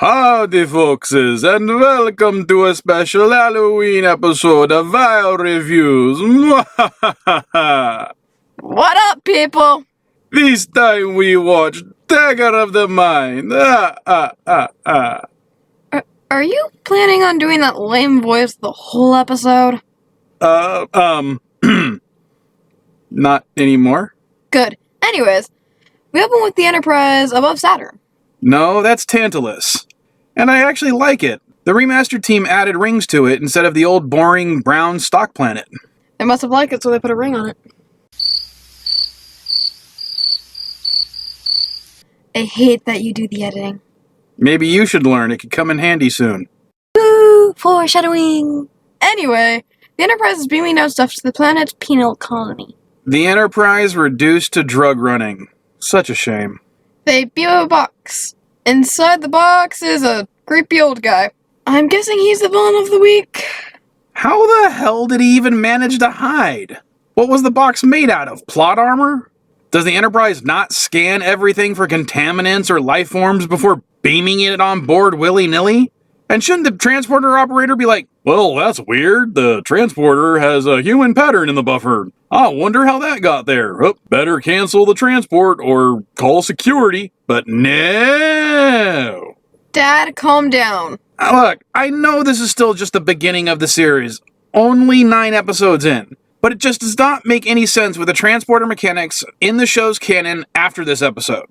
Howdy, folkses, and welcome to a special Halloween episode of Vile Reviews. What up, people? This time we watch Dagger of the Mind. Are you planning on doing that lame voice the whole episode? Not anymore. Good. Anyways, we open with the Enterprise above Saturn. No, that's Tantalus. And I actually like it. The remastered team added rings to it instead of the old boring brown stock planet. They must have liked it, so they put a ring on it. I hate that you do the editing. Maybe you should learn. It could come in handy soon. Woo! Foreshadowing! Anyway, the Enterprise is beaming down stuff to the planet's penal colony. The Enterprise reduced to drug running. Such a shame. They beam a box. Inside the box is a creepy old guy. I'm guessing he's the villain of the week. How the hell did he even manage to hide? What was the box made out of? Plot armor? Does the Enterprise not scan everything for contaminants or life forms before beaming it on board willy-nilly? And shouldn't the transporter operator be like, well, that's weird. The transporter has a human pattern in the buffer. I wonder how that got there. Oh, better cancel the transport or call security. But no. Dad, calm down. Look, I know this is still just the beginning of the series. Only 9 episodes in. But it just does not make any sense with the transporter mechanics in the show's canon after this episode.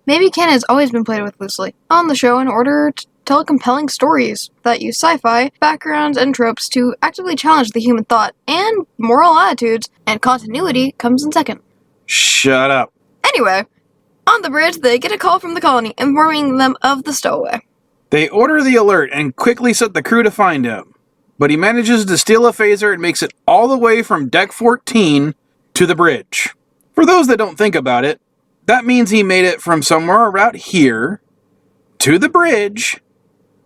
Maybe canon has always been played with loosely on the show in order to tell compelling stories that use sci-fi, backgrounds, and tropes to actively challenge the human thought and moral attitudes, and continuity comes in second. Shut up. Anyway, on the bridge, they get a call from the colony informing them of the stowaway. They order the alert and quickly set the crew to find him, but he manages to steal a phaser and makes it all the way from Deck 14 to the bridge. For those that don't think about it, that means he made it from somewhere around here to the bridge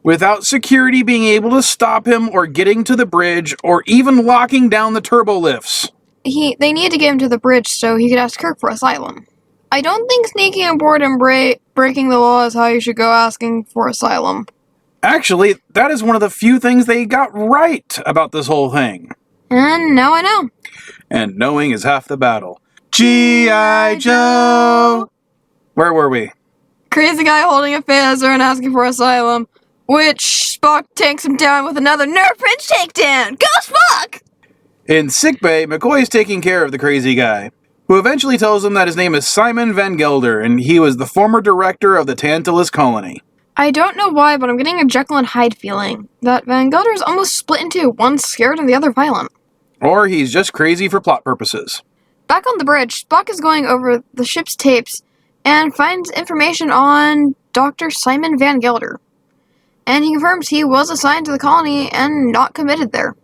without security being able to stop him or getting to the bridge or even locking down the turbo lifts. They need to get him to the bridge so he could ask Kirk for asylum. I don't think sneaking aboard and breaking the law is how you should go asking for asylum. Actually, that is one of the few things they got right about this whole thing. And now I know. And knowing is half the battle. G.I. Joe! Where were we? Crazy guy holding a phaser and asking for asylum, which Spock takes him down with another nerve pinch takedown. Go Spock! In sickbay, McCoy is taking care of the crazy guy, who eventually tells him that his name is Simon Van Gelder, and he was the former director of the Tantalus colony. I don't know why, but I'm getting a Jekyll and Hyde feeling. That Van Gelder is almost split in two, one scared and the other violent. Or he's just crazy for plot purposes. Back on the bridge, Spock is going over the ship's tapes and finds information on Dr. Simon Van Gelder. And he confirms he was assigned to the colony and not committed there.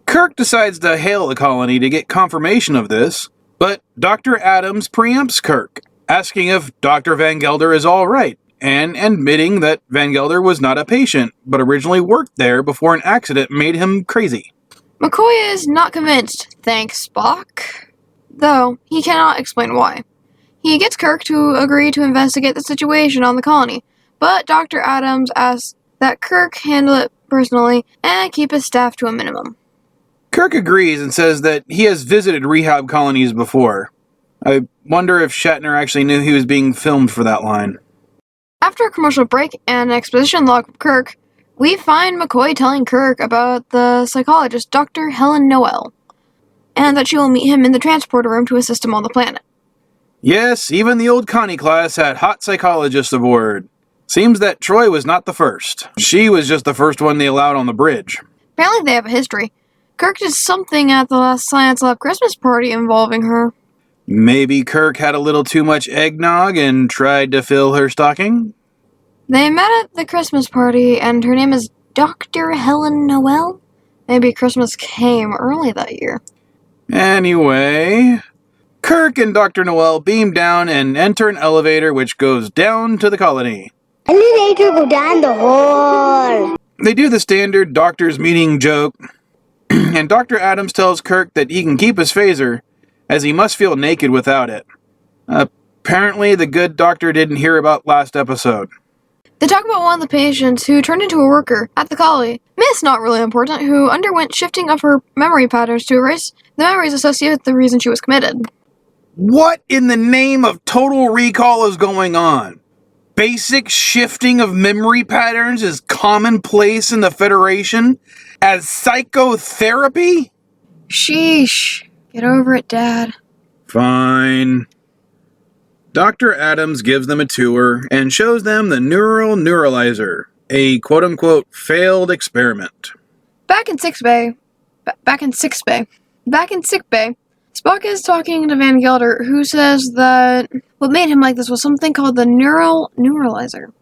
Kirk decides to hail the colony to get confirmation of this, but Dr. Adams preempts Kirk, asking if Dr. Van Gelder is all right, and admitting that Van Gelder was not a patient, but originally worked there before an accident made him crazy. McCoy is not convinced, thanks Spock, though he cannot explain why. He gets Kirk to agree to investigate the situation on the colony, but Dr. Adams asks that Kirk handle it personally and keep his staff to a minimum. Kirk agrees and says that he has visited rehab colonies before. I wonder if Shatner actually knew he was being filmed for that line. After a commercial break and an exposition log from Kirk, we find McCoy telling Kirk about the psychologist Dr. Helen Noel, and that she will meet him in the transporter room to assist him on the planet. Yes, even the old Connie class had hot psychologists aboard. Seems that Troy was not the first. She was just the first one they allowed on the bridge. Apparently they have a history. Kirk did something at the last Science Lab Christmas party involving her. Maybe Kirk had a little too much eggnog and tried to fill her stocking? They met at the Christmas party, and her name is Dr. Helen Noel. Maybe Christmas came early that year. Anyway, Kirk and Dr. Noel beam down and enter an elevator which goes down to the colony. Elevator go down the hall. They do the standard doctor's meeting joke, and Dr. Adams tells Kirk that he can keep his phaser, as he must feel naked without it. Apparently, the good doctor didn't hear about last episode. They talk about one of the patients who turned into a worker at the colony. Miss, not really important, who underwent shifting of her memory patterns to erase the memories associated with the reason she was committed. What in the name of total recall is going on? Basic shifting of memory patterns is commonplace in the Federation as psychotherapy? Sheesh. Get over it, Dad. Fine. Dr. Adams gives them a tour and shows them the neuralizer, a quote-unquote failed experiment. Back in sick bay, Spock is talking to Van Gelder, who says that what made him like this was something called the neuralizer.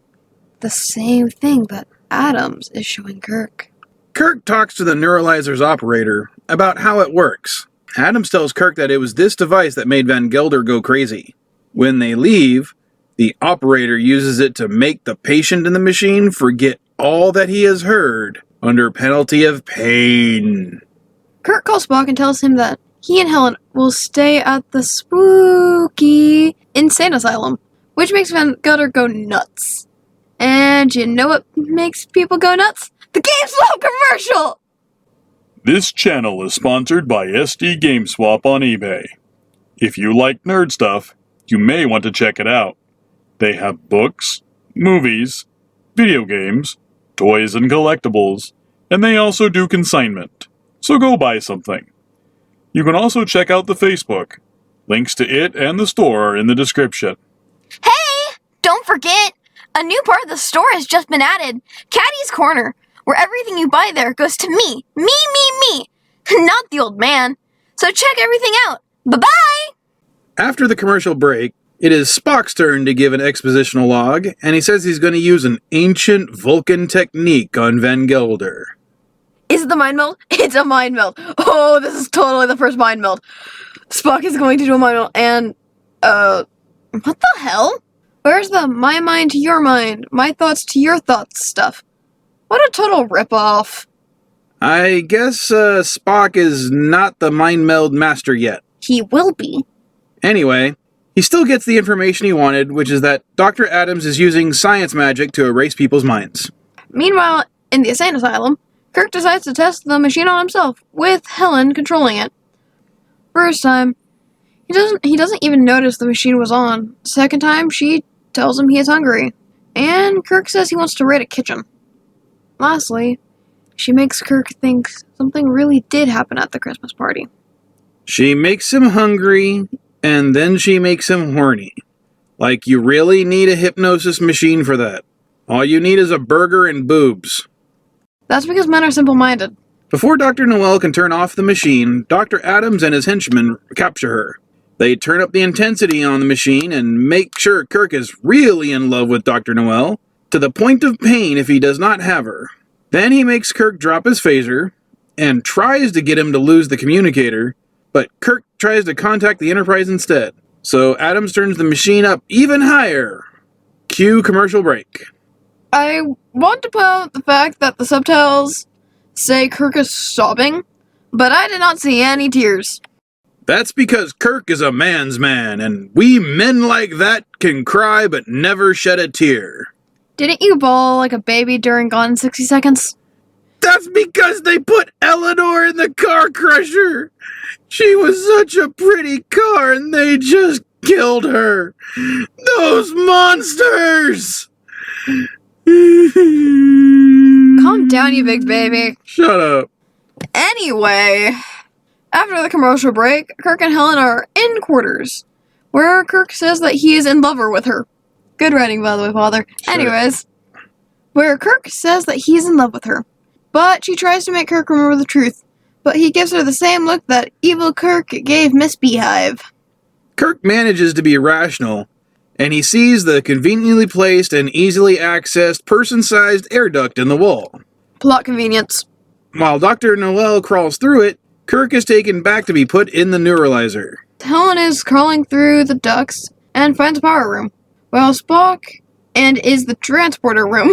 The same thing that Adams is showing Kirk. Kirk talks to the neuralizer's operator about how it works. Adams tells Kirk that it was this device that made Van Gelder go crazy. When they leave, the operator uses it to make the patient in the machine forget all that he has heard under penalty of pain. Kirk calls Spock and tells him that he and Helen will stay at the spooky insane asylum, which makes Van Gelder go nuts. And you know what makes people go nuts? The GameSwap commercial! This channel is sponsored by SD GameSwap on eBay. If you like nerd stuff, you may want to check it out. They have books, movies, video games, toys and collectibles, and they also do consignment. So go buy something. You can also check out the Facebook. Links to it and the store are in the description. Hey! Don't forget! A new part of the store has just been added. Katty's Corner, where everything you buy there goes to me. Me. Not the old man. So check everything out. Bye-bye! After the commercial break, it is Spock's turn to give an expositional log, and he says he's going to use an ancient Vulcan technique on Van Gelder. Is it the mind meld? It's a mind meld. Oh, this is totally the first mind meld. Spock is going to do a mind meld, and, what the hell? Where's the my mind to your mind, my thoughts to your thoughts stuff? What a total ripoff. I guess Spock is not the mind meld master yet. He will be. Anyway, he still gets the information he wanted, which is that Dr. Adams is using science magic to erase people's minds. Meanwhile, in the insane asylum, Kirk decides to test the machine on himself, with Helen controlling it. First time, he doesn't even notice the machine was on. Second time, she tells him he is hungry, and Kirk says he wants to raid a kitchen. Lastly, she makes Kirk think something really did happen at the Christmas party. She makes him hungry, and then she makes him horny. Like, you really need a hypnosis machine for that. All you need is a burger and boobs. That's because men are simple-minded. Before Dr. Noel can turn off the machine, Dr. Adams and his henchmen capture her. They turn up the intensity on the machine and make sure Kirk is really in love with Dr. Noel, to the point of pain if he does not have her. Then he makes Kirk drop his phaser, and tries to get him to lose the communicator, but Kirk tries to contact the Enterprise instead. So Adams turns the machine up even higher. Cue commercial break. I want to point out the fact that the subtitles say Kirk is sobbing, but I did not see any tears. That's because Kirk is a man's man, and we men like that can cry but never shed a tear. Didn't you bawl like a baby during Gone in 60 Seconds? That's because they put Eleanor in the car crusher. She was such a pretty car and they just killed her. Those monsters! Calm down, you big baby. Shut up. Anyway, after the commercial break, Kirk and Helen are in quarters, where Kirk says that he is in love with her. Good writing, by the way, Father. Sure. Anyways, where Kirk says that he's in love with her, but she tries to make Kirk remember the truth, but he gives her the same look that evil Kirk gave Miss Beehive. Kirk manages to be rational, and he sees the conveniently placed and easily accessed person-sized air duct in the wall. Plot convenience. While Dr. Noel crawls through it, Kirk is taken back to be put in the neuralizer. Helen is crawling through the ducts and finds a power room, while Spock is the transporter room.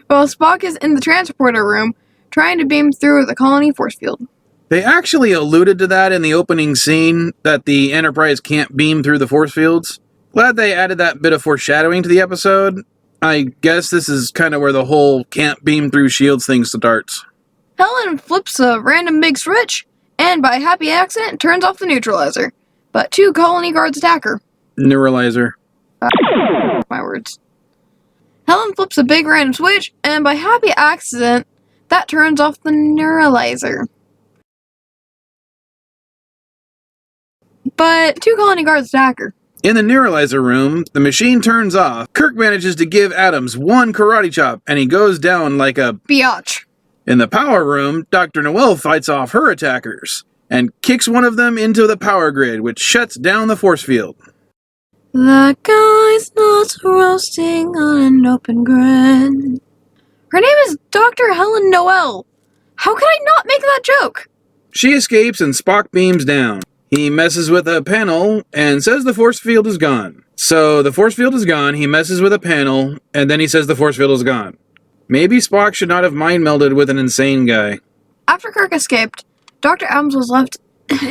While Spock is in the transporter room, trying to beam through the colony force field. They actually alluded to that in the opening scene, that the Enterprise can't beam through the force fields. Glad they added that bit of foreshadowing to the episode. I guess this is kind of where the whole can't beam through shields thing starts. Helen flips a random big switch, and by happy accident turns off the neutralizer. But 2 colony guards attack her. Neuralizer. My words. Helen flips a big random switch, and by happy accident, that turns off the neuralizer. But 2 colony guards attack her. In the neuralizer room, the machine turns off. Kirk manages to give Adams 1 karate chop, and he goes down like a biatch. In the power room, Dr. Noel fights off her attackers, and kicks one of them into the power grid, which shuts down the force field. The guy's not roasting on an open grid. Her name is Dr. Helen Noel. How could I not make that joke? She escapes and Spock beams down. He messes with a panel and says the force field is gone. So the force field is gone, he messes with a panel, and then he says the force field is gone. Maybe Spock should not have mind melded with an insane guy. After Kirk escaped, Dr. Adams was left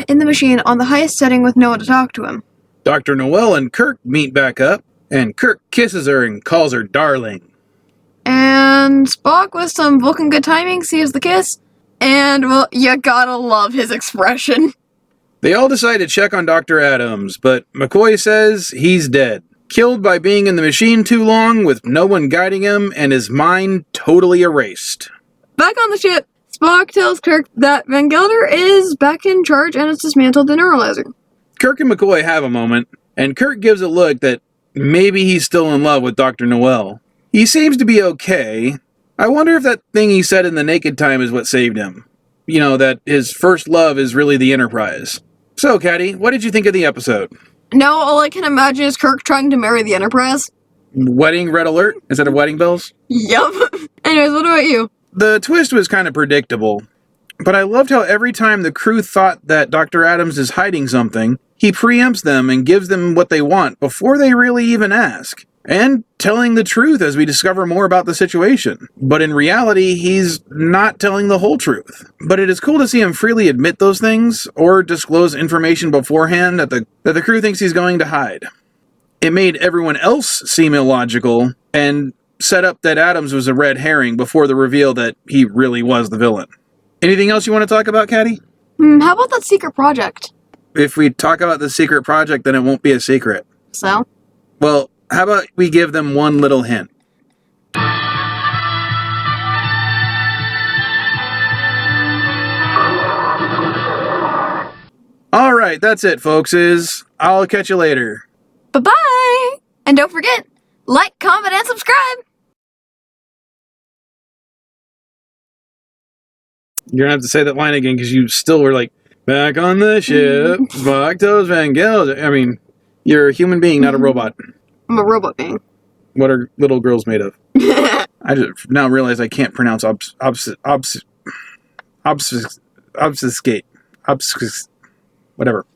in the machine on the highest setting with no one to talk to him. Dr. Noel and Kirk meet back up, and Kirk kisses her and calls her darling. And Spock, with some Vulcan good timing, sees the kiss, and, well, you gotta love his expression. They all decide to check on Dr. Adams, but McCoy says he's dead. Killed by being in the machine too long with no one guiding him and his mind totally erased. Back on the ship, Spock tells Kirk that Van Gelder is back in charge and has dismantled the neuralizer. Kirk and McCoy have a moment, and Kirk gives a look that maybe he's still in love with Dr. Noel. He seems to be okay. I wonder if that thing he said in the naked time is what saved him. You know, that his first love is really the Enterprise. So, Katty, what did you think of the episode? Now all I can imagine is Kirk trying to marry the Enterprise. Wedding red alert instead of wedding bells? Yup. Anyways, what about you? The twist was kind of predictable, but I loved how every time the crew thought that Dr. Adams is hiding something, he preempts them and gives them what they want before they really even ask. And telling the truth as we discover more about the situation. But in reality, he's not telling the whole truth. But it is cool to see him freely admit those things, or disclose information beforehand that the crew thinks he's going to hide. It made everyone else seem illogical, and set up that Adams was a red herring before the reveal that he really was the villain. Anything else you want to talk about, Katty? How about that secret project? If we talk about the secret project, then it won't be a secret. So? Well, how about we give them one little hint? Alright, that's it, folkses. I'll catch you later. Bye-bye! And don't forget, like, comment, and subscribe! You're gonna have to say that line again, because you still were like, back on the ship, Spock tells Van Gelder. I mean, you're a human being, not a robot. I'm a robot being. What are little girls made of? I just now realize I can't pronounce obfuscate. Whatever.